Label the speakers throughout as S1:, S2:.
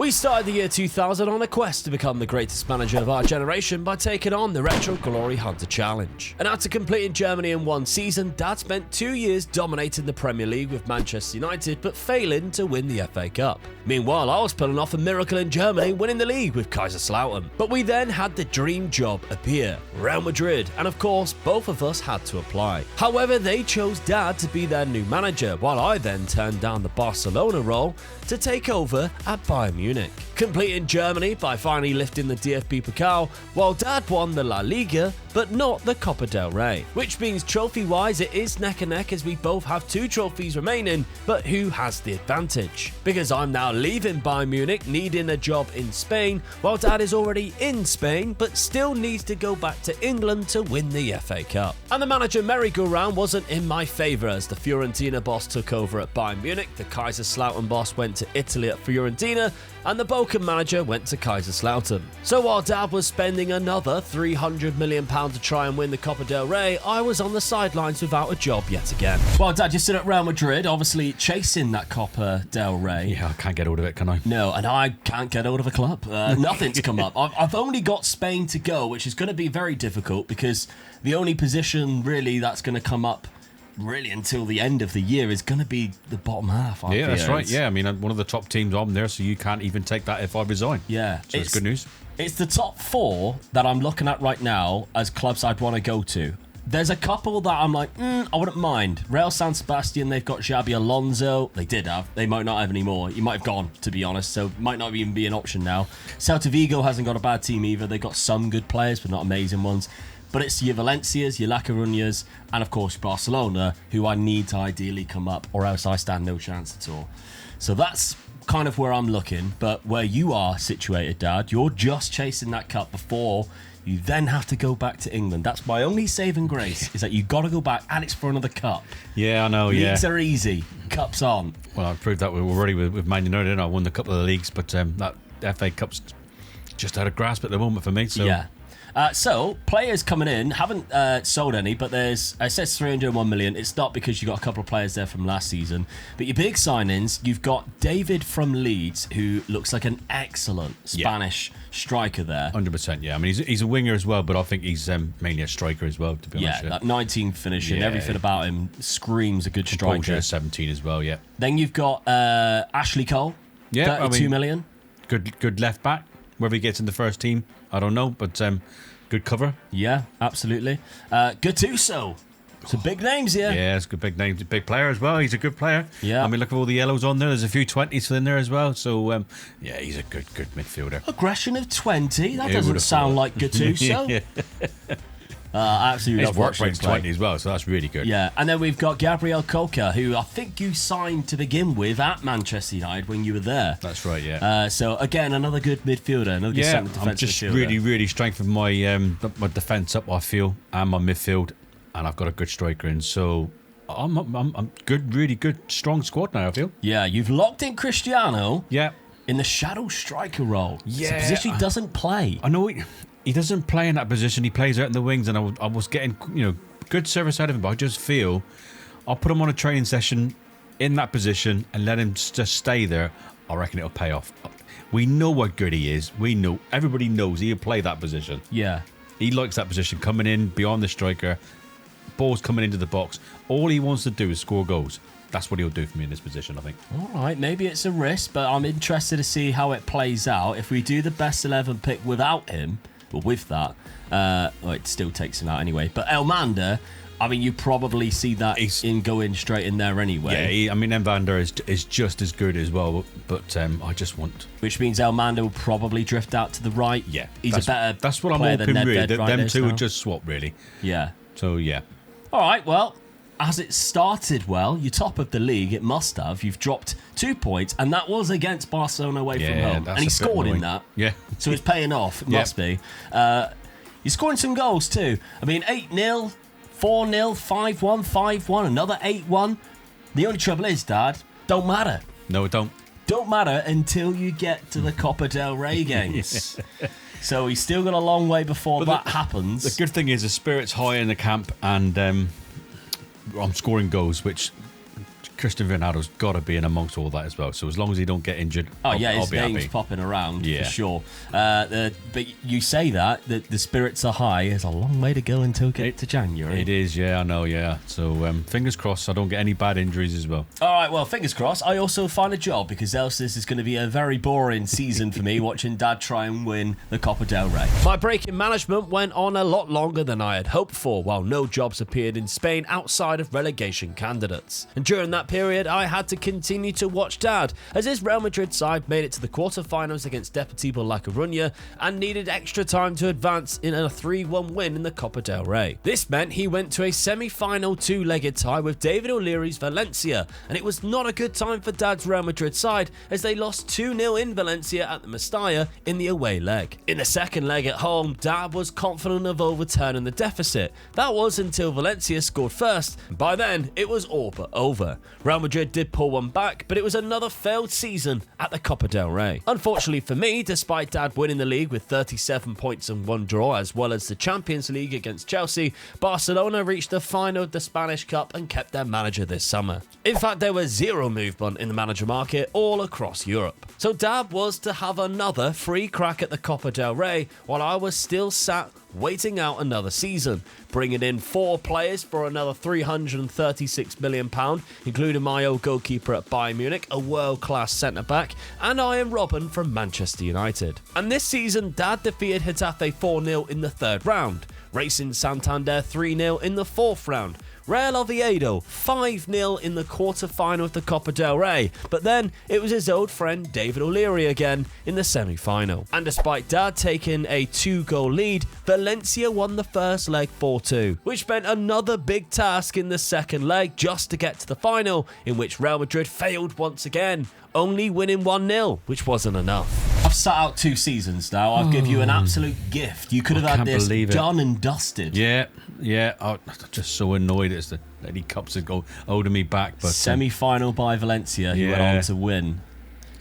S1: We started the year 2000 on a quest to become the greatest manager of our generation by taking on the Retro Glory Hunter Challenge. And after completing Germany in one season, Dad spent 2 years dominating the Premier League with Manchester United but failing to win the FA Cup. Meanwhile, I was pulling off a miracle in Germany, winning the league with Kaiserslautern. But we then had the dream job appear, Real Madrid, and of course, both of us had to apply. However, they chose Dad to be their new manager, while I then turned down the Barcelona role to take over at Bayern Munich, completing Germany by finally lifting the DFB Pokal, while Dad won the La Liga but not the Copa del Rey. Which means trophy-wise it is neck and neck as we both have 2 trophies remaining, but who has the advantage? Because I'm now leaving Bayern Munich needing a job in Spain, while Dad is already in Spain but still needs to go back to England to win the FA Cup. And the manager merry-go-round wasn't in my favour as the Fiorentina boss took over at Bayern Munich, the Kaiserslautern boss went to Italy at Fiorentina, and the Bochum manager went to Kaiserslautern. So while Dad was spending another £300 million to try and win the Copa del Rey, I was on the sidelines without a job yet again. Well, Dad, you're still at Real Madrid, obviously chasing that Copa del Rey.
S2: Yeah, I can't get hold of it, can I?
S1: No, and I can't get hold of a club. Nothing's come up. I've only got Spain to go, which is going to be very difficult because the only position really that's going to come up really until the end of the year is going to be the bottom half.
S2: Yeah, that's right. Yeah, I mean, one of the top teams on there, so you can't even take that if I resign.
S1: Yeah.
S2: So it's good news.
S1: It's the top 4 that I'm looking at right now as clubs I'd want to go to. There's a couple that I'm like, I wouldn't mind. Real San Sebastian, they've got Xabi Alonso. They did have. They might not have anymore. He might have gone, to be honest, so might not even be an option now. Celta Vigo hasn't got a bad team either. They've got some good players, but not amazing ones. But it's your Valencias, your La Coruñas, and of course Barcelona, who I need to ideally come up, or else I stand no chance at all. So that's kind of where I'm looking. But where you are situated, Dad, you're just chasing that cup before you then have to go back to England. That's my only saving grace, is that you got to go back, and it's for another cup.
S2: Yeah, I know,
S1: Leagues are easy, cups aren't.
S2: Well, I proved that already with Man United, and I won a couple of the leagues, but that FA Cup's just out of grasp at the moment for me. So.
S1: Yeah. So, players coming in, haven't sold any, but it says 301 million. It's not because you got a couple of players there from last season. But your big signings, you've got David from Leeds, who looks like an excellent Spanish striker there.
S2: 100%, yeah. I mean, he's a winger as well, but I think he's mainly a striker as well, to be honest.
S1: Yeah, that 19 finishing, everything about him screams a good striker.
S2: 17 as well, yeah.
S1: Then you've got Ashley Cole, 32 million.
S2: Good left back. Whether he gets in the first team, I don't know, but good cover.
S1: Yeah, absolutely. Gattuso. Some big names here.
S2: Yeah, it's good big names. Big player as well. He's a good player.
S1: Yeah.
S2: I mean, look at all the yellows on there. There's a few 20s in there as well. So, yeah, he's a good midfielder.
S1: Aggression of 20? That doesn't sound like Gattuso.
S2: Yeah.
S1: I absolutely
S2: His work rate's 20 as well, so that's really good.
S1: Yeah, and then we've got Gabriel Coca, who I think you signed to begin with at Manchester United when you were there.
S2: That's right, yeah.
S1: So, again, another good midfielder, another good centre defensive
S2: I'm just
S1: midfielder.
S2: really strengthened my defence up, I feel, and my midfield, and I've got a good striker in, so I'm good, really good, strong squad now, I feel.
S1: Yeah, you've locked in Cristiano in the shadow striker role.
S2: Yeah.
S1: It's a position he doesn't play.
S2: I know he doesn't play in that position. He plays out in the wings, and I was getting good service out of him. But I just feel I'll put him on a training session in that position and let him just stay there. I reckon it'll pay off. We know what good he is. We know, everybody knows he'll play that position.
S1: Yeah,
S2: he likes that position, coming in beyond the striker, balls coming into the box. All he wants to do is score goals. That's what he'll do for me in this position, I think. All
S1: right, maybe it's a risk, but I'm interested to see how it plays out. If we do the best 11 pick without him, but with that, it still takes him out anyway. But Elmander, I mean, you probably see that in going straight in there anyway.
S2: Yeah, I mean, Elmander is just as good as well, but I just want...
S1: Which means Elmander will probably drift out to the right.
S2: Yeah.
S1: He's a better
S2: That's what I'm
S1: player
S2: hoping,
S1: than
S2: really.
S1: Nedved
S2: Them two would just swap, really.
S1: Yeah.
S2: So, yeah.
S1: All right, well, as it started well, you're top of the league, it must have. You've dropped 2 points, and that was against Barcelona away from home. And he scored in that.
S2: Yeah.
S1: So it's paying off, it must be. You're scoring some goals too. I mean, 8-0, 4-0, 5-1, 5-1, another 8-1. The only trouble is, Dad, don't matter.
S2: No, it don't.
S1: Don't matter until you get to the Copa del Rey games. So he's still got a long way before that happens.
S2: The good thing is the spirit's high in the camp, and I'm scoring goals, which Cristiano Ronaldo's got to be in amongst all that as well. So as long as he don't get injured, I'll
S1: his
S2: be
S1: name's
S2: happy.
S1: popping around for sure. But you say that the spirits are high. There's a long way to go until we get to January.
S2: It is, yeah, I know, yeah. So fingers crossed I don't get any bad injuries as well.
S1: All right, well, fingers crossed. I also find a job, because else this is going to be a very boring season for me, watching Dad try and win the Copa del Rey. My break in management went on a lot longer than I had hoped for, while no jobs appeared in Spain outside of relegation candidates. And during that period, I had to continue to watch Dad, as his Real Madrid side made it to the quarterfinals against Deportivo La Coruña and needed extra time to advance in a 3-1 win in the Copa del Rey. This meant he went to a semi-final two-legged tie with David O'Leary's Valencia, and it was not a good time for Dad's Real Madrid side, as they lost 2-0 in Valencia at the Mestalla in the away leg. In the second leg at home, Dad was confident of overturning the deficit. That was until Valencia scored first, and by then it was all but over. Real Madrid did pull one back, but it was another failed season at the Copa del Rey. Unfortunately for me, despite Dad winning the league with 37 points and 1 draw, as well as the Champions League against Chelsea, Barcelona reached the final of the Spanish Cup and kept their manager this summer. In fact, there was zero movement in the manager market all across Europe. So Dad was to have another free crack at the Copa del Rey, while I was still sat waiting out another season, bringing in 4 players for another £336 million, including my old goalkeeper at Bayern Munich, a world-class centre-back, and Ian Robben from Manchester United. And this season, Dad defeated Getafe 4-0 in the third round, Racing Santander 3-0 in the fourth round, Real Oviedo 5-0 in the quarter-final of the Copa del Rey, but then it was his old friend David O'Leary again in the semi-final. And despite Dad taking a 2-goal lead, Valencia won the first leg 4-2, which meant another big task in the second leg just to get to the final, in which Real Madrid failed once again, only winning 1-0, which wasn't enough. I've sat out 2 seasons now. I've given you an absolute gift. You could have had this done and dusted.
S2: Yeah. I'm just so annoyed it's the Lady Cups that go holding me back. But
S1: semi-final by Valencia, who went on to win.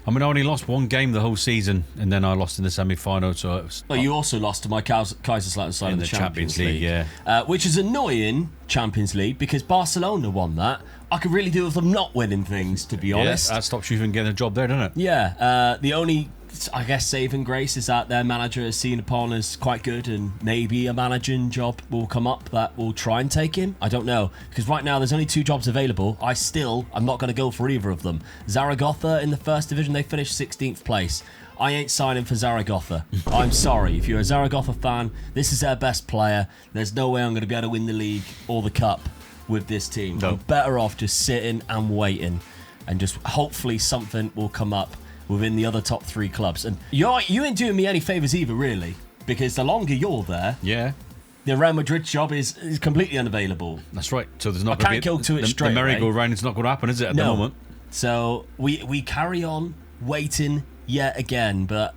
S2: I mean, I only lost 1 game the whole season, and then I lost in the semi-final. So it was,
S1: you also lost to my Kaiserslautern side in the Champions League.
S2: Yeah.
S1: Which is annoying, Champions League, because Barcelona won that. I could really do with them not winning things, to be honest.
S2: That stops you from getting a job there, doesn't it?
S1: Yeah. The only, I guess, saving grace is that their manager is seen upon as quite good, and maybe a managing job will come up that will try and take him. I don't know, because right now there's only 2 jobs available. I'm not going to go for either of them. Zaragoza in the first division, they finished 16th place. I ain't signing for Zaragoza. I'm sorry. If you're a Zaragoza fan, this is their best player. There's no way I'm going to be able to win the league or the cup with this team.
S2: No.
S1: I'm better off just sitting and waiting, and just hopefully something will come up within the other top 3 clubs. And you ain't doing me any favours either, really, because the longer you're there, the Real Madrid job is completely unavailable.
S2: That's right. So there's not going to be
S1: go to it straight.
S2: The merry-go-round is not going to happen, is it, at the moment?
S1: So we carry on waiting yet again, but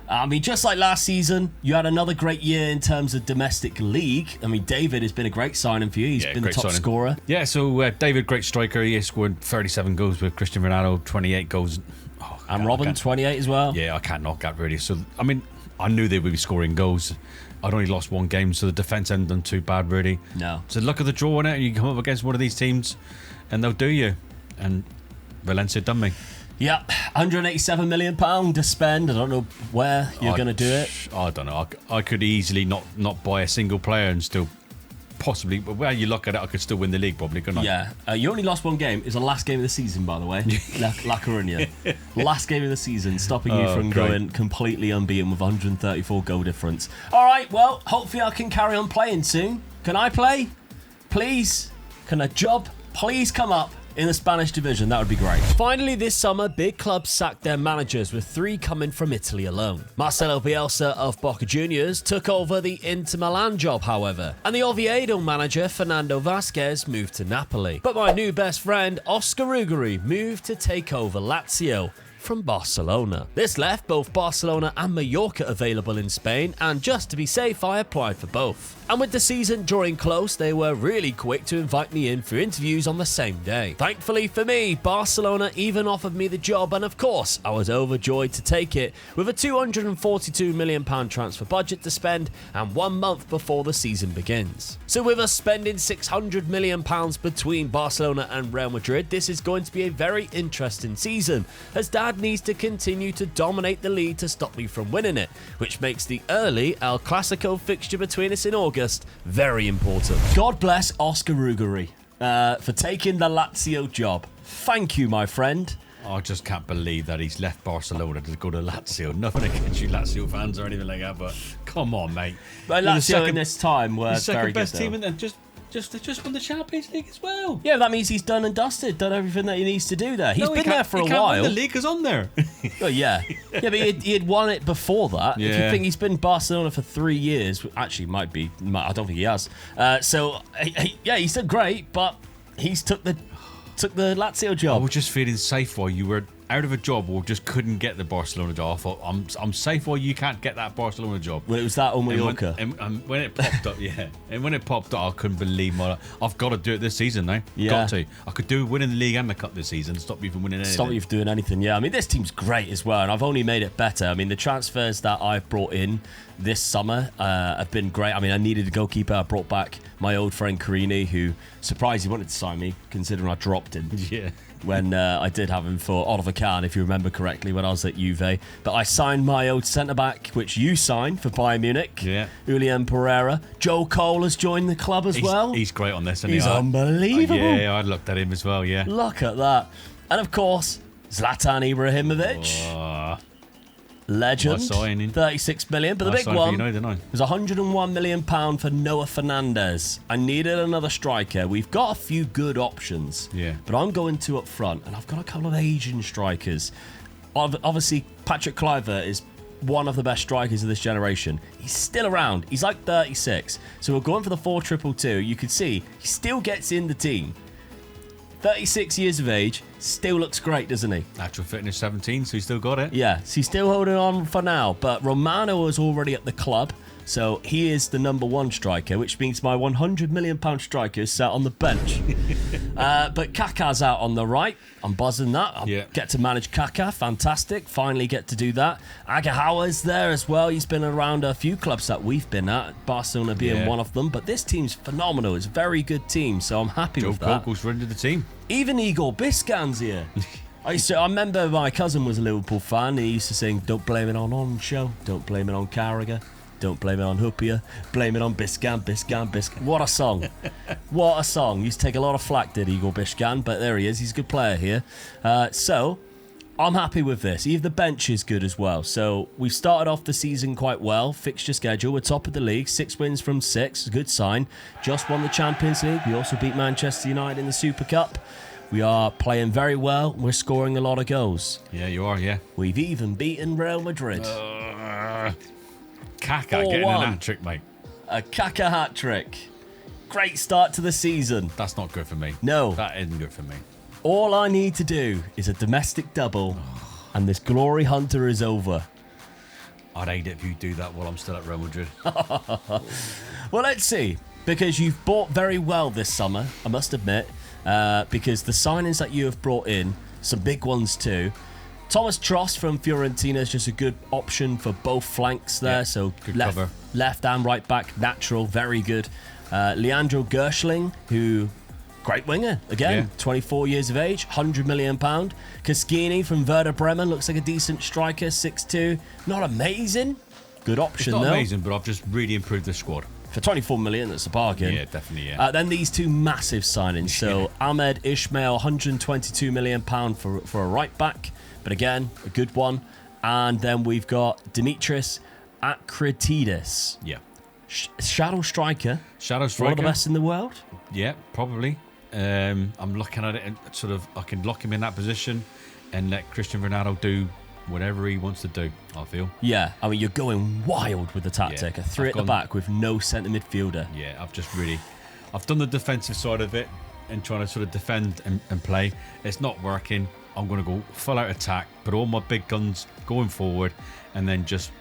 S1: I mean, just like last season, you had another great year in terms of domestic league. I mean, David has been a great signing for you. He's been the top scorer.
S2: Yeah, so David, great striker. He scored 37 goals with Cristiano Ronaldo, 28 goals.
S1: And Robben, 28 as well.
S2: Yeah, I can't knock that, really. So, I mean, I knew they would be scoring goals. I'd only lost 1 game, so the defence hadn't done too bad, really.
S1: No.
S2: So look at the draw in it, and you come up against one of these teams, and they'll do you. And Valencia done me.
S1: Yeah, £187 million to spend. I don't know where you're going to do it.
S2: I don't know. I could easily not buy a single player and still possibly, but where you look at it, I could still win the league probably, couldn't I?
S1: Yeah. You only lost 1 game. It's the last game of the season, by the way. La Coruña. Last game of the season, stopping you from going completely unbeaten with 134 goal difference. All right, well, hopefully I can carry on playing soon. Can I play? Please? Can a job please come up in the Spanish division? That would be great. Finally, this summer, big clubs sacked their managers, with 3 coming from Italy alone. Marcelo Bielsa of Boca Juniors took over the Inter Milan job, however, and the Oviedo manager Fernando Vasquez moved to Napoli. But my new best friend, Oscar Ruggeri, moved to take over Lazio. from Barcelona. This left both Barcelona and Mallorca available in Spain, and just to be safe, I applied for both. And with the season drawing close, they were really quick to invite me in for interviews on the same day. Thankfully for me, Barcelona even offered me the job, and of course, I was overjoyed to take it, with a £242 million transfer budget to spend and 1 month before the season begins. So with us spending £600 million between Barcelona and Real Madrid, this is going to be a very interesting season, as Dad needs to continue to dominate the league to stop me from winning it, which makes the early El Clasico fixture between us in August very important. God bless Oscar Ruggeri for taking the Lazio job. Thank you, my friend.
S2: I just can't believe that he's left Barcelona to go to Lazio. Nothing against you Lazio fans or anything like that, but come on, mate.
S1: But Lazio in this time were very good,
S2: best team, and they just won the Champions League as well.
S1: Yeah, that means he's done and dusted, done everything that he needs to do there. He's been there for a while.
S2: The league is on there.
S1: Oh, yeah. Yeah, but he had won it before that.
S2: Yeah.
S1: If you think he's been in Barcelona for 3 years, actually I don't think he has. He's done great, but he's took the Lazio job.
S2: I was just feeling safe while you were out of a job or just couldn't get the Barcelona job. I thought, I'm safe while you can't get that Barcelona job.
S1: Well, it was that on Mallorca.
S2: And when it popped up, yeah. And when it popped up, I couldn't believe I've got to do it this season now.
S1: Yeah.
S2: Got to. I could do winning the league and the cup this season. Stop you from winning anything.
S1: Stop you from doing anything, yeah. I mean, this team's great as well, and I've only made it better. I mean, the transfers that I've brought in this summer have been great. I mean, I needed a goalkeeper. I brought back my old friend Carini, who surprised he wanted to sign me, considering I dropped him.
S2: Yeah.
S1: When I did have him for Oliver Kahn, if you remember correctly, when I was at Juve. But I signed my old centre-back, which you signed for Bayern Munich.
S2: Yeah.
S1: Julian Pereira. Joe Cole has joined the club as well.
S2: He's great on this, isn't he?
S1: He's unbelievable.
S2: Yeah, I looked at him as well, yeah.
S1: Look at that. And of course, Zlatan Ibrahimovic.
S2: Oh,
S1: Legend.
S2: nice signing.
S1: 36 million. But the big one was £101 million for Noah Fernandes. I needed another striker. We've got a few good options.
S2: Yeah.
S1: But I'm going two up front, and I've got a couple of Asian strikers. Obviously, Patrick Kluivert is one of the best strikers of this generation. He's still around. He's like 36. So we're going for the 4-2-2. You can see he still gets in the team. 36 years of age, still looks great, doesn't he?
S2: Actual fitness 17, so he's still got it.
S1: Yeah, so he's still holding on for now. But Romano is already at the club, so he is the number one striker, which means my £100 million striker is sat on the bench. But Kaká's out on the right. I'm buzzing that. I'll get to manage Kaká. Fantastic. Finally get to do that. Agahawa's there as well. He's been around a few clubs that we've been at, Barcelona being one of them. But this team's phenomenal. It's a very good team, so I'm happy with that.
S2: Joe Cole's running the team.
S1: Even Igor Biscan's here. I remember my cousin was a Liverpool fan. He used to sing, "Don't blame it on Oncho. Don't blame it on Carragher. Don't blame it on Hupia. Blame it on Biscan, Biscan, Biscan." What a song. What a song. He used to take a lot of flack, did Igor Biscan, but there he is. He's a good player here. So I'm happy with this. Even the bench is good as well. So we've started off the season quite well. Fixture schedule, we're top of the league. 6 wins from 6. Good sign. Just won the Champions League. We also beat Manchester United in the Super Cup. We are playing very well. We're scoring a lot of goals.
S2: Yeah, you are, yeah.
S1: We've even beaten Real Madrid.
S2: Kaká getting an hat-trick, mate.
S1: A Kaká hat-trick. Great start to the season.
S2: That's not good for me.
S1: No.
S2: That isn't good for me.
S1: All I need to do is a domestic double, and this glory hunter is over.
S2: I'd hate it if you do that while I'm still at Real Madrid.
S1: Well, let's see. Because you've bought very well this summer, I must admit. Because the signings that you have brought in, some big ones too. Thomas Tross from Fiorentina is just a good option for both flanks there.
S2: Yeah,
S1: so
S2: good cover.
S1: Left and right back, natural, very good. Leandro Gershling, who, great winger. Again, 24 years of age, £100 million. Kaskini from Werder Bremen looks like a decent striker, 6'2". Not amazing. Good option,
S2: it's not
S1: though.
S2: amazing, but I've just really improved the squad.
S1: For 24 million, that's a bargain.
S2: Yeah, definitely, yeah.
S1: Then these two massive signings. So Ahmed Ismail, £122 million for a right back. But again, a good one. And then we've got Dimitris Akritidis.
S2: Yeah.
S1: Shadow striker.
S2: Shadow striker.
S1: One of the best in the world.
S2: Yeah, probably. I'm looking at it and sort of, I can lock him in that position and let Cristiano Ronaldo do whatever he wants to do, I feel.
S1: Yeah, I mean, you're going wild with the tactic.
S2: Yeah,
S1: a 3 at the back with no centre midfielder.
S2: Yeah, I've done the defensive side of it. and trying to sort of defend and play. It's not working. I'm going to go full out attack, put all my big guns going forward, and then just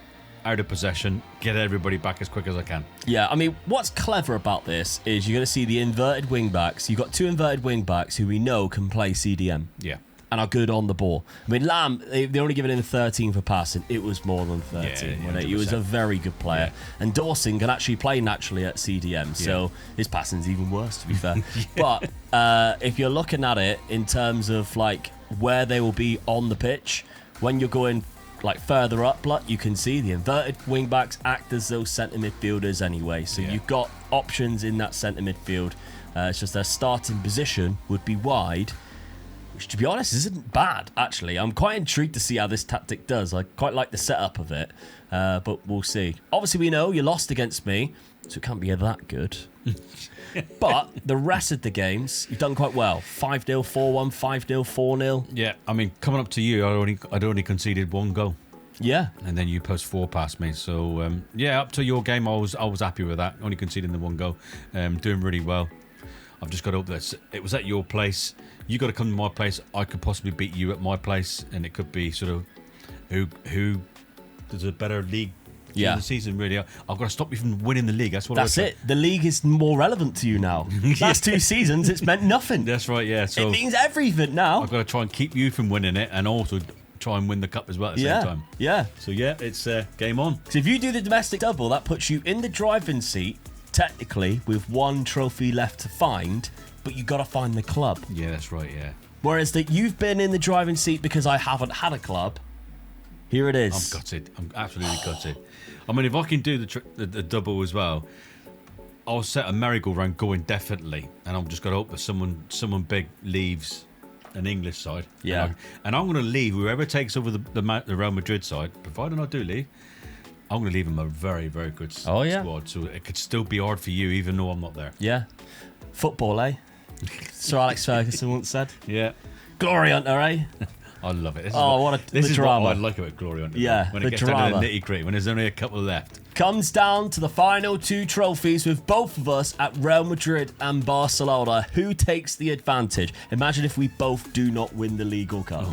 S2: out of possession, get everybody back as quick as I can.
S1: Yeah, I mean, what's clever about this is you're going to see the inverted wing backs. You've got two inverted wing backs who we know can play CDM.
S2: Yeah.
S1: And are good on the ball. I mean, Lamb, they only given him 13 for passing. It was more than 13.
S2: Yeah,
S1: He was a very good player.
S2: Yeah.
S1: And Dawson can actually play naturally at CDM, so his passing's even worse, to be fair. But if you're looking at it in terms of like where they will be on the pitch, when you're going like further up, you can see the inverted wing backs act as those centre midfielders anyway. So you've got options in that centre midfield. It's just their starting position would be wide, which, to be honest, isn't bad, actually. I'm quite intrigued to see how this tactic does. I quite like the setup of it, but we'll see. Obviously, we know you lost against me, so it can't be that good. But the rest of the games, you've done quite well. 5-0, 4-1, 5-0, 4-0.
S2: Yeah, I mean, coming up to you, I'd only conceded 1 goal.
S1: Yeah.
S2: And then you post 4 past me. So, up to your game, I was happy with that. Only conceding the 1 goal. Doing really well. I've just got to hope that it was at your place. You got to come to my place. I could possibly beat you at my place, and it could be sort of who does a better league during the season. Really, I've got to stop you from winning the league. That's
S1: it. The league is more relevant to you now. Last 2 seasons, it's meant nothing.
S2: That's right. Yeah. So
S1: it means everything now.
S2: I've got to try and keep you from winning it, and also try and win the cup as well at the same time.
S1: Yeah.
S2: So it's game on.
S1: So if you do the domestic double, that puts you in the driving seat, technically, with 1 trophy left to find, but you got to find the club.
S2: Yeah, that's right. Yeah.
S1: Whereas that you've been in the driving seat because I haven't had a club. Here it is.
S2: I'm gutted. I'm absolutely gutted. I mean, if I can do the double as well, I'll set a merry-go-round going definitely, and I'm just going to hope that someone big leaves an English side.
S1: Yeah.
S2: And I'm going to leave whoever takes over the Real Madrid side, provided I do leave. I'm going to leave them a very, very good squad, so it could still be hard for you, even though I'm not there.
S1: Yeah. Football, eh? Sir Alex Ferguson once said.
S2: Yeah.
S1: Glory hunter, eh?
S2: I love it.
S1: This is
S2: drama. What I like about Glory Hunter.
S1: Yeah,
S2: when
S1: the
S2: it gets
S1: drama.
S2: down to the nitty-gritty, when there's only a couple left.
S1: Comes down to the final 2 trophies with both of us at Real Madrid and Barcelona. Who takes the advantage? Imagine if we both do not win the League or Cup.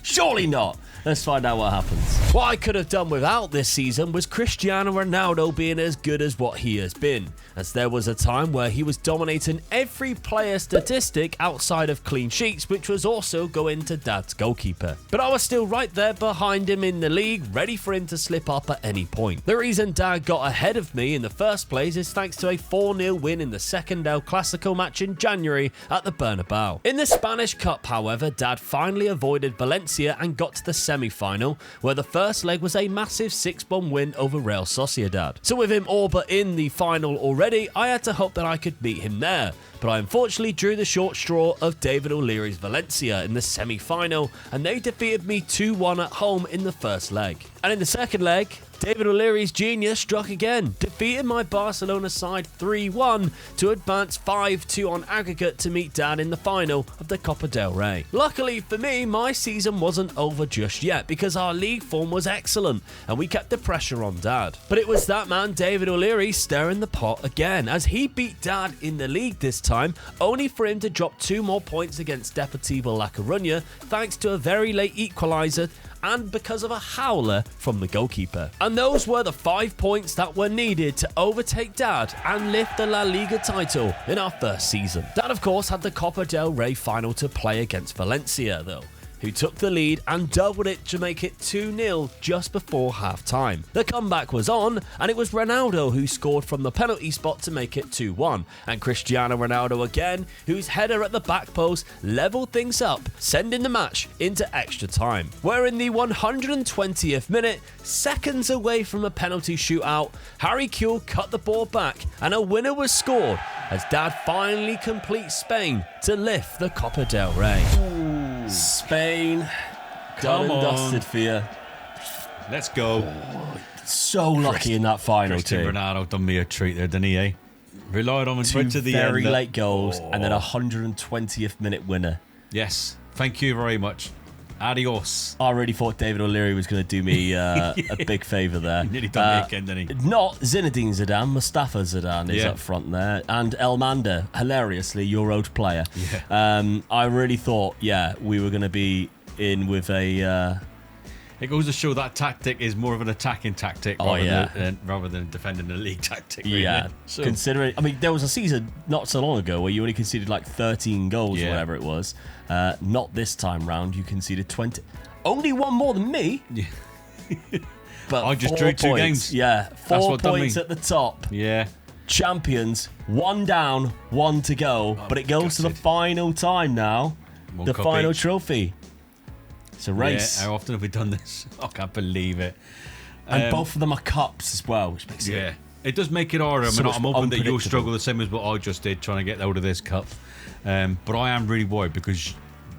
S1: Surely not. Let's find out what happens. What I could have done without this season was Cristiano Ronaldo being as good as what he has been, as there was a time where he was dominating every player statistic outside of clean sheets, which was also going to Dad's goalkeeper. But I was still right there behind him in the league, ready for him to slip up at any point. The reason Dad got ahead of me in the first place is thanks to a 4-0 win in the second El Clasico match in January at the Bernabeu. In the Spanish Cup, however, Dad finally avoided Valencia and got to the semi-final, where the first leg was a massive 6-1 win over Real Sociedad. So with him all but in the final already, I had to hope that I could beat him there. But I unfortunately drew the short straw of David O'Leary's Valencia in the semi-final, and they defeated me 2-1 at home in the first leg. And in the second leg, David O'Leary's genius struck again, defeating my Barcelona side 3-1 to advance 5-2 on aggregate to meet Dad in the final of the Copa del Rey. Luckily for me, my season wasn't over just yet because our league form was excellent and we kept the pressure on Dad. But it was that man David O'Leary stirring the pot again, as he beat Dad in the league this time, only for him to drop 2 more points against Deportivo La Coruña thanks to a very late equaliser and because of a howler from the goalkeeper. And those were the 5 points that were needed to overtake Dad and lift the La Liga title in our first season. Dad, of course, had the Copa del Rey final to play against Valencia, though, who took the lead and doubled it to make it 2-0 just before half-time. The comeback was on, and it was Ronaldo who scored from the penalty spot to make it 2-1, and Cristiano Ronaldo again, whose header at the back post leveled things up, sending the match into extra time. Where in the 120th minute, seconds away from a penalty shootout, Harry Kewell cut the ball back, and a winner was scored as Dad finally completes Spain to lift the Copa del Rey. Spain, done and dusted for you.
S2: Let's go.
S1: So lucky in that final
S2: Cristiano
S1: too.
S2: Ronaldo done me a treat there, didn't he? Eh? Relied on him right to the
S1: very
S2: end.
S1: late goals and then a 120th minute winner.
S2: Yes, thank you very much. Adios.
S1: I really thought David O'Leary was going to do me a big favour there.
S2: Nearly done me again, didn't he?
S1: Not Zinedine Zidane, Mustafa Zidane is up front there. And Elmander, hilariously, your old player.
S2: Yeah.
S1: I really thought, we were going to be in with a...
S2: It goes to show that tactic is more of an attacking tactic rather than defending the league tactic. Really.
S1: Yeah,
S2: So,
S1: considering... I mean, there was a season not so long ago where you only conceded like 13 goals or whatever it was. Not this time round. You conceded 20. Only one more than me.
S2: Yeah.
S1: But
S2: I just
S1: 4
S2: drew 2 games.
S1: Yeah,
S2: That's
S1: 4
S2: what done
S1: points
S2: me.
S1: at the top.
S2: Yeah.
S1: Champions, 1 down, 1 to go. But it goes to the final time now.
S2: One
S1: The
S2: cup
S1: final
S2: each.
S1: trophy. It's a race.
S2: Yeah, how often have we done this? I can't believe it.
S1: And both of them are cups as well, which makes it...
S2: It does make it harder.
S1: So much
S2: I'm hoping that you'll
S1: unpredictable.
S2: struggle the same as what I just did trying to get out of this cup. But I am really worried because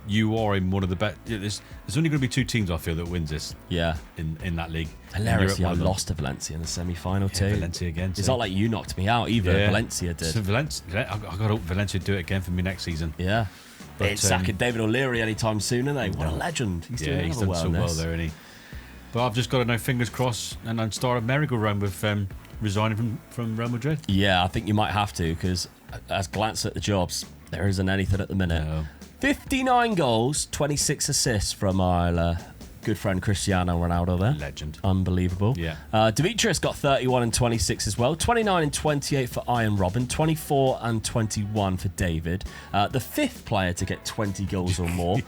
S2: you are in one of the best. There's only going to be 2 teams I feel that wins this.
S1: Yeah.
S2: In that league.
S1: Hilariously, I
S2: And you're at one of them.
S1: lost to Valencia in the semi-final too.
S2: Valencia again.
S1: It's
S2: so-
S1: not like you knocked me out either.
S2: Yeah.
S1: Valencia did.
S2: So I got to hope Valencia do it again for me next season.
S1: Yeah.
S2: But,
S1: It's sacking David O'Leary anytime soon, isn't they? What a legend. He's doing
S2: he's
S1: another
S2: done so
S1: well,
S2: well there, isn't he? But I've just got to know, fingers crossed, and I'd start a merry-go-round with resigning from Real Madrid.
S1: Yeah, I think you might have to because as glance at the jobs, there isn't anything at the minute.
S2: No.
S1: 59 goals, 26 assists from our good friend Cristiano Ronaldo there.
S2: Legend.
S1: Unbelievable.
S2: Yeah.
S1: Demetrius got 31 and 26 as well. 29 and 28 for Iron Robin. 24 and 21 for David. The 5th player to get 20 goals or more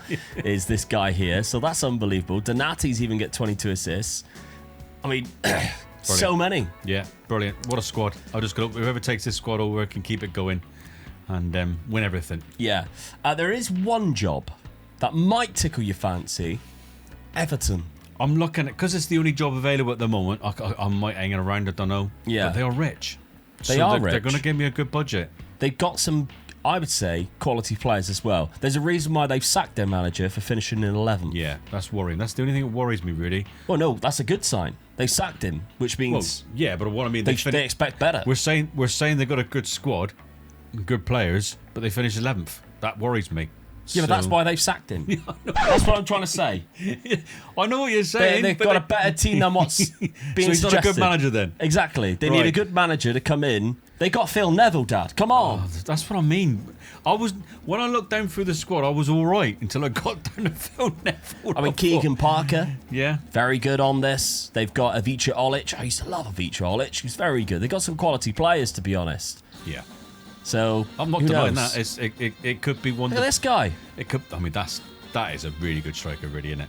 S1: is this guy here. So that's unbelievable. Donati's even get 22 assists. I mean, so many.
S2: Yeah, brilliant. What a squad. I'll just go, whoever takes this squad over can keep it going and win everything.
S1: Yeah. There is one job that might tickle your fancy. Everton.
S2: I'm looking at, because it's the only job available at the moment, I might hang around, I don't know.
S1: Yeah.
S2: But they are rich.
S1: They are
S2: They're
S1: rich.
S2: going to give me a good budget.
S1: They've got some, I would say, quality players as well. There's a reason why they've sacked their manager for finishing in 11th.
S2: Yeah, that's worrying. That's the only thing that worries me, really.
S1: Well, no, that's a good sign. They sacked him, which
S2: Well,
S1: means
S2: yeah, but what I mean,
S1: they expect better.
S2: We're saying they've got a good squad, good players, but they finished 11th. That worries me.
S1: Yeah, but that's why they've sacked him. That's what I'm trying to say.
S2: I know what you're saying.
S1: They've got a better team than what's being
S2: So he's
S1: suggested.
S2: not a good manager then?
S1: Exactly. They need a
S2: Right.
S1: good manager to come in. They got Phil Neville, Dad. Come on.
S2: Oh, that's what I mean. When I looked down through the squad, I was all right until I got down to Phil Neville.
S1: I mean, Keegan Parker,
S2: Yeah.
S1: very good on this. They've got Ivica Olic. I used to love Ivica Olic. He's very good. They've got some quality players, to be honest.
S2: Yeah.
S1: So,
S2: I'm not
S1: who
S2: denying
S1: knows?
S2: that. It could be one.
S1: Look at this guy.
S2: It could. I mean, that is a really good striker, really, isn't it?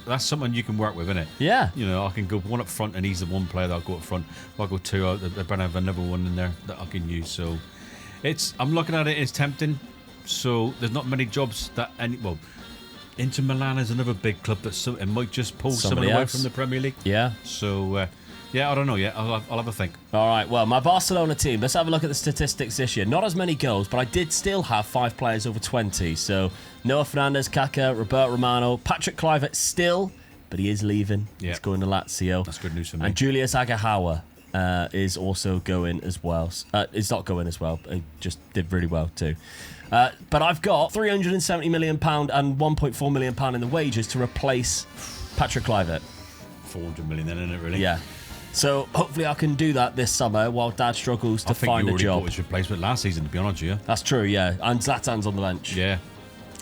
S2: That's something you can work with, isn't it?
S1: Yeah.
S2: You know, I can go one up front, and he's the one player that I'll go up front. If I go 2, I better have another one in there that I can use. So, I'm looking at it. It's tempting. So there's not many jobs that Inter Milan is another big club it might just pull
S1: Somebody
S2: someone away
S1: else.
S2: from the Premier League.
S1: Yeah.
S2: So. Yeah, I don't know yet. I'll have a think.
S1: All right, well, my Barcelona team, let's have a look at the statistics this year. Not as many goals, but I did still have 5 players over 20. So, Noah Fernandez, Kaká, Roberto Romano, Patrick Kluivert still, but he is leaving.
S2: Yeah.
S1: He's going to Lazio.
S2: That's good news for me.
S1: And Julius Agahawa is also going as well. He's not going as well. He just did really well too. But I've got £370 million and £1.4 million in the wages to replace Patrick Kluivert.
S2: 400 million then, isn't it, really?
S1: Yeah. So hopefully I can do that this summer while Dad struggles to
S2: I think
S1: find
S2: you
S1: a
S2: already
S1: job.
S2: bought his replacement last season, to be honest with you.
S1: That's true, yeah. And Zlatan's on the bench.
S2: Yeah.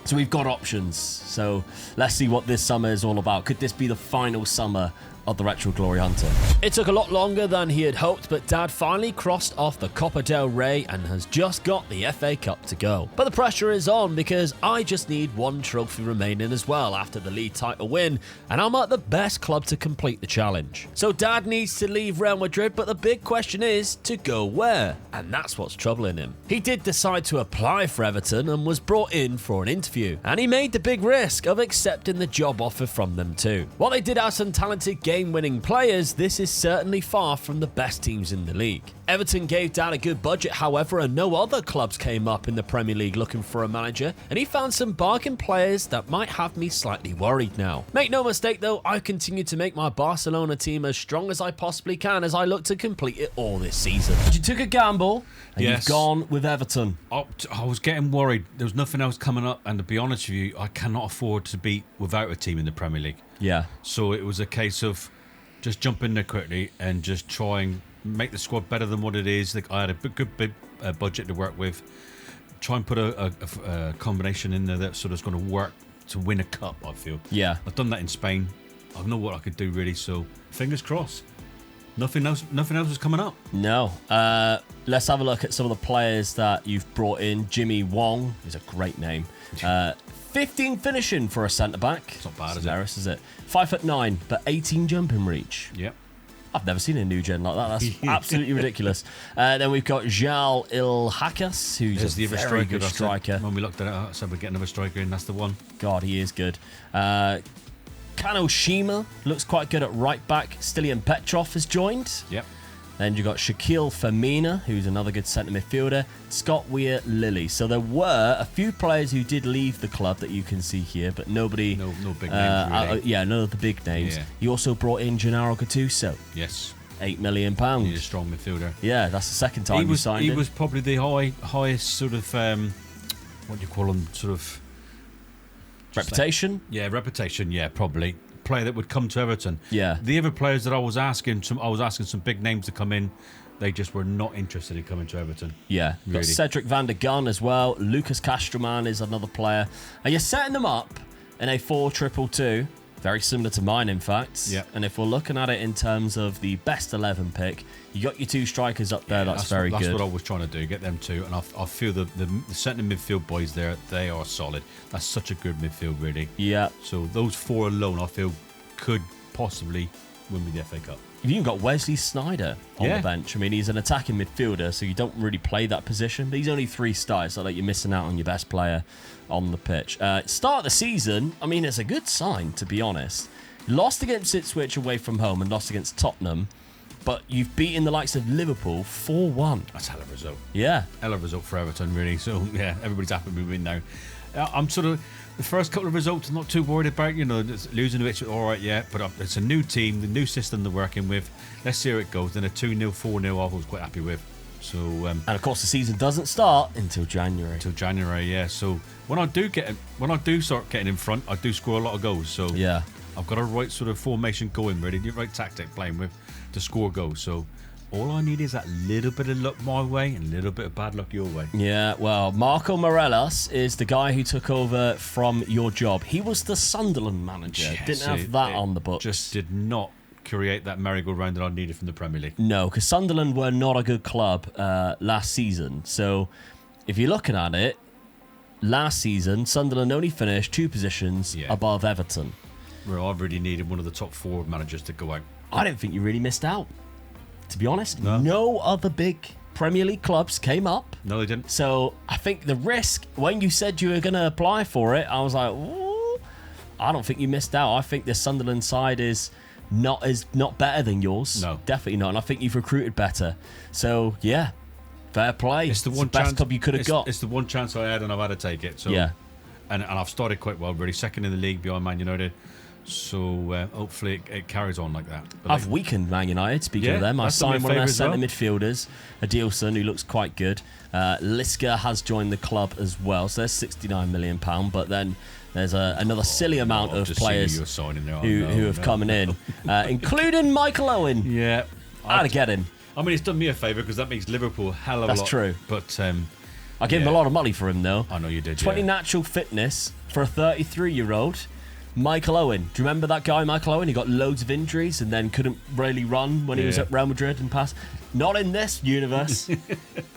S1: So we've got options. So let's see what this summer is all about. Could this be the final summer of the Retro Glory Hunter? It took a lot longer than he had hoped, but Dad finally crossed off the Copa del Rey and has just got the FA Cup to go. But the pressure is on because I just need 1 trophy remaining as well after the league title win, and I'm at the best club to complete the challenge. So Dad needs to leave Real Madrid, but the big question is to go where? And that's what's troubling him. He did decide to apply for Everton and was brought in for an interview, and he made the big risk of accepting the job offer from them too. While they did have some talented game-winning players, this is certainly far from the best teams in the league. Everton gave Dan a good budget, however, and no other clubs came up in the Premier League looking for a manager, and he found some bargain players that might have me slightly worried now. Make no mistake though, I continue to make my Barcelona team as strong as I possibly can as I look to complete it all this season. But you took a gamble, and you've gone with Everton.
S2: I was getting worried. There was nothing else coming up, and to be honest with you, I cannot afford to be without a team in the Premier League.
S1: Yeah.
S2: So it was a case of just jump in there quickly and just try and make the squad better than what it is. Like, I had a good big budget to work with. Try and put a combination in there that's sort of going to work to win a cup, I feel.
S1: Yeah.
S2: I've done that in Spain. I know what I could do, really, so fingers crossed. Nothing else is coming up.
S1: No. Let's have a look at some of the players that you've brought in. Jimmy Wong is a great name. 15 finishing for a centre-back.
S2: It's not bad,
S1: is it? 5'9", but 18 jumping reach.
S2: Yep.
S1: I've never seen a new gen like that. That's absolutely ridiculous. Then we've got Jal Ilhakas, who's a very good striker.
S2: When we looked at it, I said we'd get another striker in. That's the one.
S1: God, he is good. Kano Shima looks quite good at right back. Stilian Petrov has joined.
S2: Yep.
S1: Then you've got Shaquille Femina, who's another good centre midfielder. Scott Weir Lilly. So there were a few players who did leave the club that you can see here, but nobody.
S2: No big names, really.
S1: None of the big names.
S2: Yeah.
S1: You also brought in Gennaro Gattuso.
S2: Yes.
S1: £8 million.
S2: He's a strong midfielder.
S1: Yeah, that's the second time you signed him.
S2: He was probably the highest sort of, what do you call him, sort of...
S1: Reputation?
S2: Reputation, probably. Player that would come to Everton.
S1: Yeah.
S2: The other players that I was asking some big names to come in. They just were not interested in coming to Everton.
S1: Yeah. You've got Cedric van der Gun as well. Lucas Castroman is another player. And you're setting them up in a 4-2-2. Very similar to mine, in fact.
S2: Yeah.
S1: And if we're looking at it in terms of the best 11 pick, you got your two strikers up there. That's very good.
S2: That's what I was trying to do, get them two. And I feel the centre midfield boys there, they are solid. That's such a good midfield, really.
S1: Yeah.
S2: So those four alone, I feel, could possibly win me the FA Cup.
S1: You've even got Wesley Sneijder on the bench. I mean, he's an attacking midfielder, so you don't really play that position. But he's only 3 stars, so like you're missing out on your best player on the pitch. Start of the season, I mean, it's a good sign, to be honest. Lost against Ipswich away from home and lost against Tottenham, but you've beaten the likes of Liverpool 4-1.
S2: That's a hell of a result.
S1: Yeah.
S2: Hell of a result for Everton, really. So, yeah, everybody's happy with me now. I'm sort of... The first couple of results, I'm not too worried about. Losing to Ipswich, all right, but it's a new team, the new system they're working with. Let's see how it goes. Then a 2-0, 4-0, I was quite happy with. So,
S1: and of course, the season doesn't start until January.
S2: Yeah. So when I do start getting in front, I do score a lot of goals. So
S1: yeah,
S2: I've got a right sort of formation going, ready, the right tactic playing with to score goals. So all I need is that little bit of luck my way and a little bit of bad luck your way. Yeah,
S1: well, Marco Morelos is the guy who took over from your job. He was the Sunderland manager.
S2: Yes,
S1: Didn't have that on the books.
S2: Just did not create that merry-go-round that I needed from the Premier League.
S1: No, because Sunderland were not a good club last season. So if you're looking at it, last season, Sunderland only finished 2 positions above Everton.
S2: Well, I really needed one of the top 4 managers to go out.
S1: I don't think you really missed out. To be honest, no other big Premier League clubs came up.
S2: No, they didn't.
S1: So I think the risk, when you said you were going to apply for it, I was like, ooh, I don't think you missed out. I think the Sunderland side is not better than yours.
S2: No.
S1: Definitely not. And I think you've recruited better. So, yeah, fair play.
S2: It's the
S1: best club you could have got.
S2: It's the one chance I had, and I've had to take it. So,
S1: yeah.
S2: And I've started quite well, really. Second in the league behind Man United. So hopefully it carries on like that. But
S1: I've weakened Man United, speaking of them. I signed one of their centre midfielders, Adilson, who looks quite good. Liska has joined the club as well, so there's £69 million. But then there's another silly amount of players who have come in, including Michael Owen.
S2: Yeah.
S1: I had to get him.
S2: I mean, it's done me a favour because that makes Liverpool a hell of a lot.
S1: That's true.
S2: But
S1: I gave him a lot of money for him, though.
S2: I know you did,
S1: 20 natural fitness for a 33-year-old. Michael Owen. Do you remember that guy, Michael Owen? He got loads of injuries and then couldn't really run when he was at Real Madrid and passed. Not in this universe.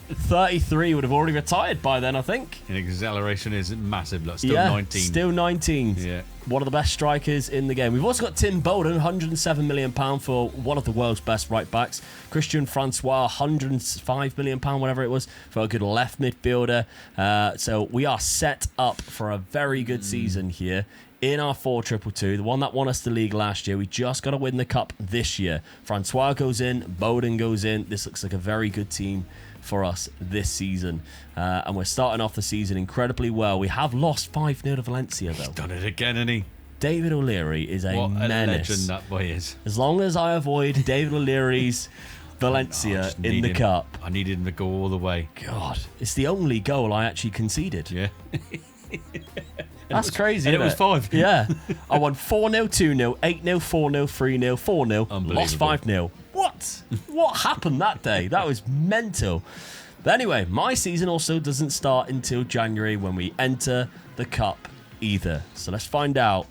S1: 33 would have already retired by then, I think.
S2: And acceleration is massive. Like, still 19.
S1: Still 19.
S2: Yeah.
S1: One of the best strikers in the game. We've also got Tim Bowden, £107 million for one of the world's best right backs. Christian Francois, £105 million, whatever it was, for a good left midfielder. So we are set up for a very good season here. in our 4-2-2, the one that won us the league last year. We just got to win the cup this year. Francois goes in, Bowden goes in. This looks like a very good team for us this season. And we're starting off the season incredibly well. We have lost 5-0 to Valencia, though.
S2: He's done it again, hasn't he?
S1: David O'Leary is a menace.
S2: Legend that boy is.
S1: As long as I avoid David O'Leary's Valencia in the cup.
S2: I needed him to go all the way.
S1: God, it's the only goal I actually conceded.
S2: Yeah.
S1: That's crazy.
S2: And it was 5.
S1: Yeah. I won 4-0, 2-0, 8-0, 4-0, 3-0, 4-0. Lost 5-0. What? What happened that day? That was mental. But anyway, my season also doesn't start until January when we enter the cup either. So let's find out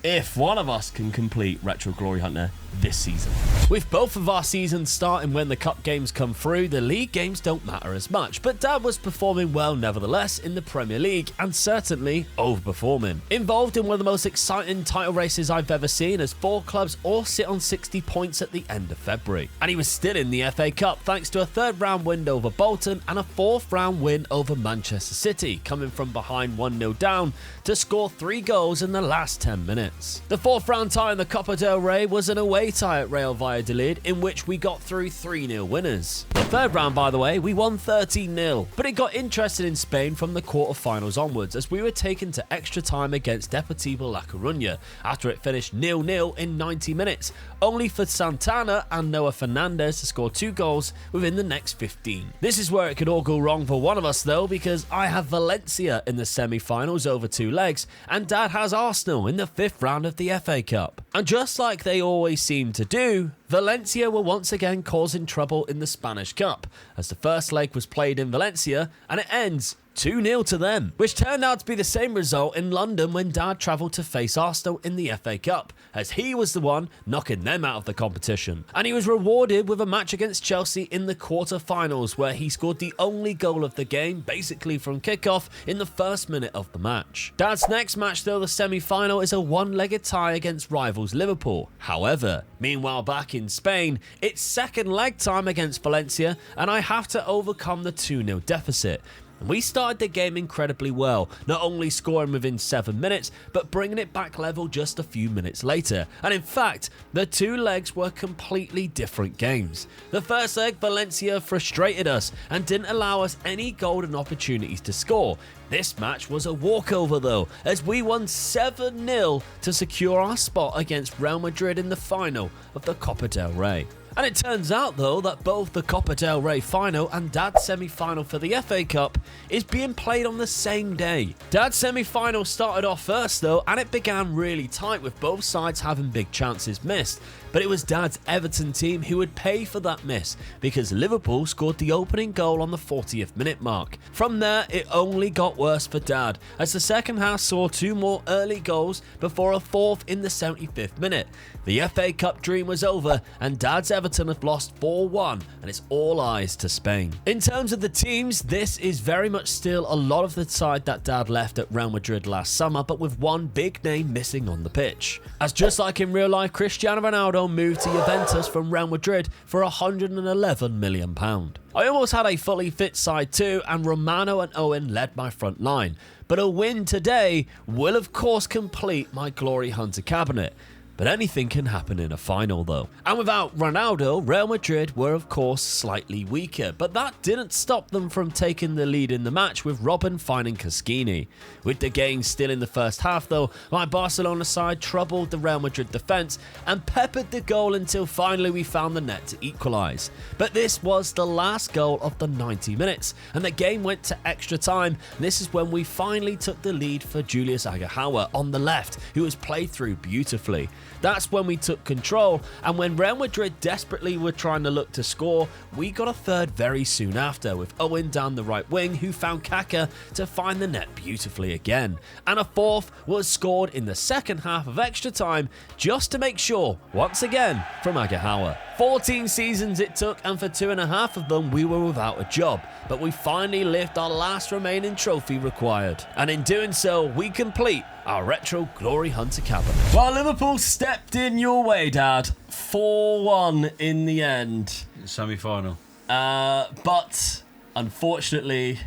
S1: if one of us can complete Retro Glory Hunter this season. With both of our seasons starting when the cup games come through, the league games don't matter as much, but Dad was performing well nevertheless in the Premier League and certainly overperforming. Involved in one of the most exciting title races I've ever seen, as 4 clubs all sit on 60 points at the end of February. And he was still in the FA Cup thanks to a 3rd round win over Bolton and a 4th round win over Manchester City, coming from behind 1-0 down to score 3 goals in the last 10 minutes. The 4th round tie in the Copa del Rey was an away tie at Real Valladolid, in which we got through 3-0 winners. The 3rd round, by the way, we won 13-0, but it got interested in Spain from the quarterfinals onwards, as we were taken to extra time against Deportivo La Coruña after it finished 0-0 in 90 minutes, only for Santana and Noah Fernandez to score 2 goals within the next 15. This is where it could all go wrong for one of us though, because I have Valencia in the semi-finals over 2 legs, and Dad has Arsenal in the 5th round of the FA Cup. And just like they always seem to do, Valencia were once again causing trouble in the Spanish Cup, as the first leg was played in Valencia and it ends 2-0 to them, which turned out to be the same result in London when Dad travelled to face Arsenal in the FA Cup, as he was the one knocking them out of the competition. And he was rewarded with a match against Chelsea in the quarter-finals, where he scored the only goal of the game, basically from kickoff, in the first minute of the match. Dad's next match, though, the semi-final, is a one-legged tie against rivals Liverpool. However, meanwhile back in Spain, it's second leg time against Valencia, and I have to overcome the 2-0 deficit. We started the game incredibly well, not only scoring within 7 minutes, but bringing it back level just a few minutes later. And in fact, the 2 legs were completely different games. The first leg, Valencia frustrated us and didn't allow us any golden opportunities to score. This match was a walkover though, as we won 7-0 to secure our spot against Real Madrid in the final of the Copa del Rey. And it turns out though that both the Copa del Rey final and Dad's semi-final for the FA Cup is being played on the same day. Dad's semi-final started off first though, and it began really tight with both sides having big chances missed. But it was Dad's Everton team who would pay for that miss, because Liverpool scored the opening goal on the 40th minute mark. From there, it only got worse for Dad, as the second half saw 2 more early goals before a 4th in the 75th minute. The FA Cup dream was over, and Dad's Everton have lost 4-1, and it's all eyes to Spain. In terms of the teams, this is very much still a lot of the side that Dad left at Real Madrid last summer, but with one big name missing on the pitch. As just like in real life, Cristiano Ronaldo moved to Juventus from Real Madrid for £111 million. I almost had a fully fit side too, and Romano and Owen led my front line, but a win today will of course complete my Glory Hunter cabinet. But anything can happen in a final though. And without Ronaldo, Real Madrid were of course slightly weaker, but that didn't stop them from taking the lead in the match, with Robin finding Cascini. With the game still in the first half though, my Barcelona side troubled the Real Madrid defence and peppered the goal until finally we found the net to equalise. But this was the last goal of the 90 minutes, and the game went to extra time. This is when we finally took the lead for Julius Agahawa on the left, who was played through beautifully. That's when we took control, and when Real Madrid desperately were trying to look to score, we got a third very soon after, with Owen down the right wing, who found Kaka to find the net beautifully again. And a 4th was scored in the second half of extra time, just to make sure, once again, from Agahawa. 14 seasons it took, and for 2.5 of them we were without a job, but we finally lift our last remaining trophy required. And in doing so, we complete our Retro Glory Hunter cabinet. Well, Liverpool stepped in your way, Dad. 4-1 in the end.
S2: Semi-final.
S1: But unfortunately,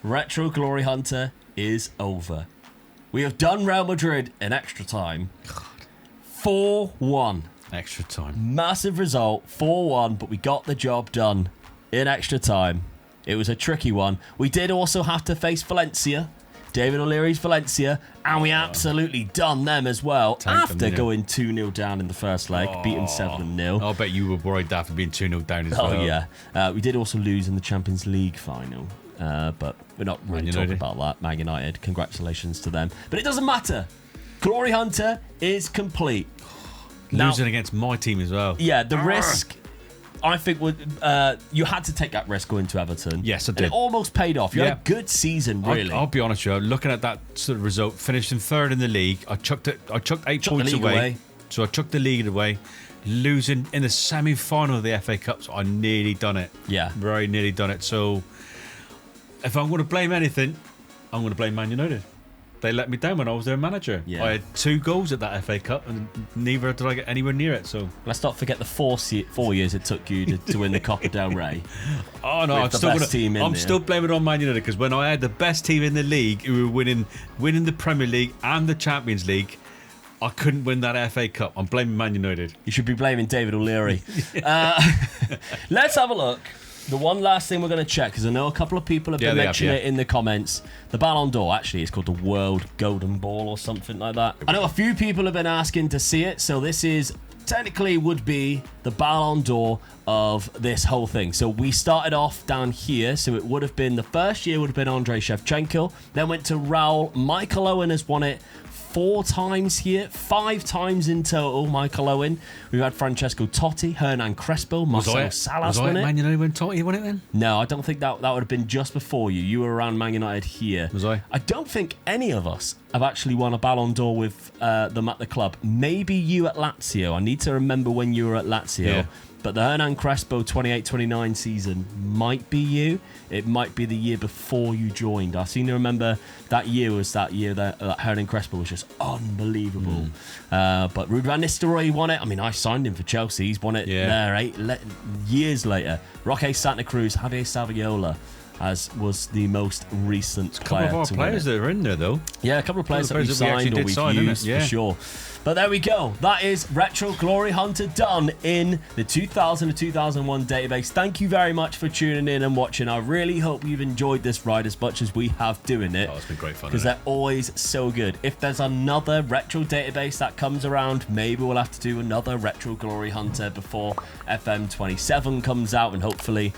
S1: Retro Glory Hunter is over. We have done Real Madrid in extra time. 4-1.
S2: Extra time.
S1: Massive result, 4-1, but we got the job done in extra time. It was a tricky one. We did also have to face Valencia, David O'Leary's Valencia, and we absolutely done them as well after going 2-0 down in the first leg, beating 7-0.
S2: I'll bet you were worried after being 2-0 down as well.
S1: Oh, yeah. We did also lose in the Champions League final, but we're not really talking about that. Man United, congratulations to them. But it doesn't matter. Glory Hunter is complete.
S2: Losing against my team as well.
S1: Yeah, the risk, I think, you had to take that risk going to Everton.
S2: Yes, I did.
S1: And it almost paid off. You had a good season, really.
S2: I'll be honest with you. Looking at that sort of result, finishing third in the league, I chucked 8 points away. So I chucked the league away. Losing in the semi-final of the FA Cup, so I nearly done it.
S1: Yeah.
S2: Very nearly done it. So if I'm going to blame anything, I'm going to blame Man United. They let me down when I was their manager.
S1: Yeah.
S2: I had 2 goals at that FA Cup, and neither did I get anywhere near it. So
S1: let's not forget the 4 years it took you to win the Copa del Rey.
S2: Oh no, I'm still blaming it on Man United, because when I had the best team in the league, who were winning the Premier League and the Champions League, I couldn't win that FA Cup. I'm blaming Man United.
S1: You should be blaming David O'Leary. Let's have a look. The one last thing we're going to check, because I know a couple of people have been mentioning it in the comments. The Ballon d'Or, actually, it's called the World Golden Ball or something like that. I know a few people have been asking to see it, so this is technically would be the Ballon d'Or of this whole thing. So we started off down here, so it would have been, the first year would have been Andrei Shevchenko, then went to Raul. Michael Owen has won it 4 times here, 5 times in total. Michael Owen. We've had Francesco Totti, Hernan Crespo, Marcelo Salas won it.
S2: Man United when Totti won it then?
S1: No, I don't think that would have been just before you. You were around Man United here.
S2: Was I?
S1: I don't think any of us have actually won a Ballon d'Or with them at the club. Maybe you at Lazio. I need to remember when you were at Lazio.
S2: Yeah.
S1: But the Hernan Crespo 28-29 season might be you. It might be the year before you joined. I seem to remember that year was that year that Hernan Crespo was just unbelievable. But Ruud van Nistelrooy won it. I mean, I signed him for Chelsea. He's won it there years later. Roque Santa Cruz, Javier Saviola, as was the most recent player.
S2: A couple of our players that are in there, though.
S1: Yeah, a couple of players that we've signed or we've used for sure. But there we go. That is Retro Glory Hunter done in the 2000 to 2001 database. Thank you very much for tuning in and watching. I really hope you've enjoyed this ride as much as we have doing it.
S2: Oh, it's been great fun.
S1: Because they're always so good. If there's another retro database that comes around, maybe we'll have to do another Retro Glory Hunter before FM27 comes out, and hopefully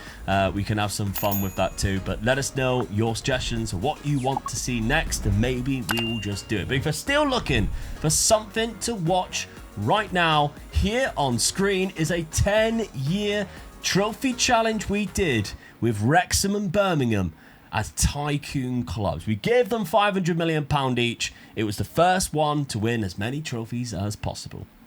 S1: we can have some fun with that too. But let us know your suggestions, what you want to see next, and maybe we will just do it. But if you're still looking for something to watch right now, here on screen is a 10-year trophy challenge we did with Wrexham and Birmingham as tycoon clubs. We gave them £500 million each. It was the first one to win as many trophies as possible.